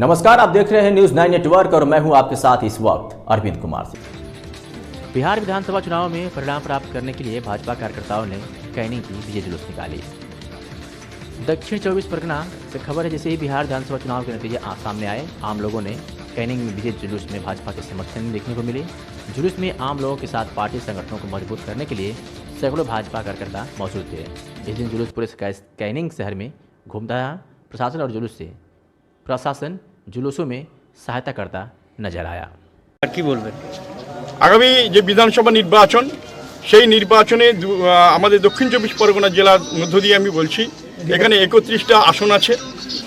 नमस्कार, आप देख रहे हैं न्यूज 9 नेटवर्क और मैं हूं आपके साथ इस वक्त अरविंद कुमार सिंह। बिहार विधानसभा चुनाव में परिणाम प्राप्त करने के लिए भाजपा कार्यकर्ताओं ने कैनिंग की विजय जुलूस निकाली। दक्षिण 24 परगना से खबर है, जैसे ही बिहार विधानसभा चुनाव के नतीजे सामने आए, आम लोगों ने कैनिंग में विजय जुलूस में भाजपा के समर्थन देखने को मिले। जुलूस में आम लोगों के साथ पार्टी संगठनों को मजबूत करने के लिए सैकड़ों भाजपा कार्यकर्ता मौजूद थे। इस दिन जुलूस पूरे कैनिंग शहर में घूमता रहा। प्रशासन जुलूसों में सहायता करता नजर आया। কি বলবেন আগামী যে বিধানসভা নির্বাচন, সেই নির্বাচনে আমাদের দক্ষিণ 24 পরগনা জেলার মধ্য দিয়ে আমি বলছি, এখানে 31টা আসন আছে।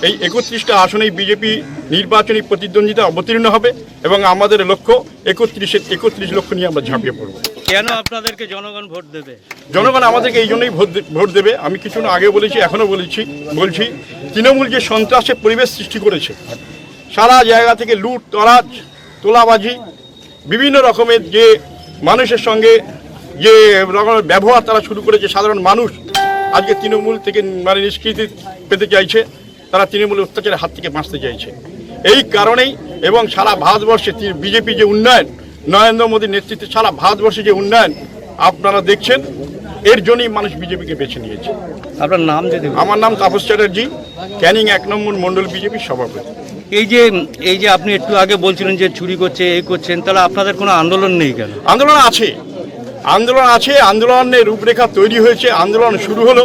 এই 31টা আসনেই বিজেপি নির্বাচনী প্রতিদ্বন্দ্বিতা অবতীর্ণ হবে এবং আমাদের লক্ষ্য 31 লক্ষ নিয়ে আমরা ঝাঁপিয়ে পড়ব। কেন আপনাদেরকে জনগণ ভোট দেবে? জনগণ আমাদেরকে এই জন্যই ভোট দেবে। আমি কিছু আগে বলেছি, এখনও বলছি, তৃণমূল যে সন্ত্রাসের পরিবেশ সৃষ্টি করেছে, সারা জায়গা থেকে লুট তরাজ তোলাবাজি, বিভিন্ন রকমের যে মানুষের সঙ্গে যে রকমের ব্যবহার তারা শুরু করেছে, সাধারণ মানুষ আজকে তৃণমূল থেকে নিষ্কৃতি পেতে চাইছে, তারা তৃণমূলের অত্যাচারের হাত থেকে বাঁচতে চাইছে। এই কারণেই এবং সারা ভারতবর্ষে বিজেপি যে উন্নয়ন, নরেন্দ্র মোদীর নেতৃত্বে সারা ভারতবর্ষে যে উন্নয়ন আপনারা দেখছেন, এর জন্যই মানুষ বিজেপিকে বেছে নিয়েছে। আপনার নাম যদি? আমার নাম তাপস চ্যাটার্জি, ক্যানিং 1 নম্বর মণ্ডল বিজেপির সভাপতি। এই যে আপনি একটু আগে বলছিলেন যে চুরি করছে, এই করছেন, তাহলে আপনাদের কোনো আন্দোলন নেই কেন? আন্দোলন আছে, আন্দোলনের রূপরেখা তৈরি হয়েছে, আন্দোলন শুরু হলো।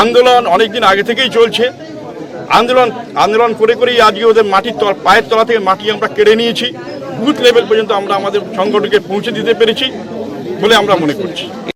আন্দোলন অনেকদিন আগে থেকেই চলছে। আন্দোলন করেই আজকে ওদের পায়ের তলা থেকে মাটি আমরা কেড়ে নিয়েছি। বুথ লেভেল পর্যন্ত আমরা আমাদের সংগঠনকে পৌঁছে দিতে পেরেছি বলে আমরা মনে করছি।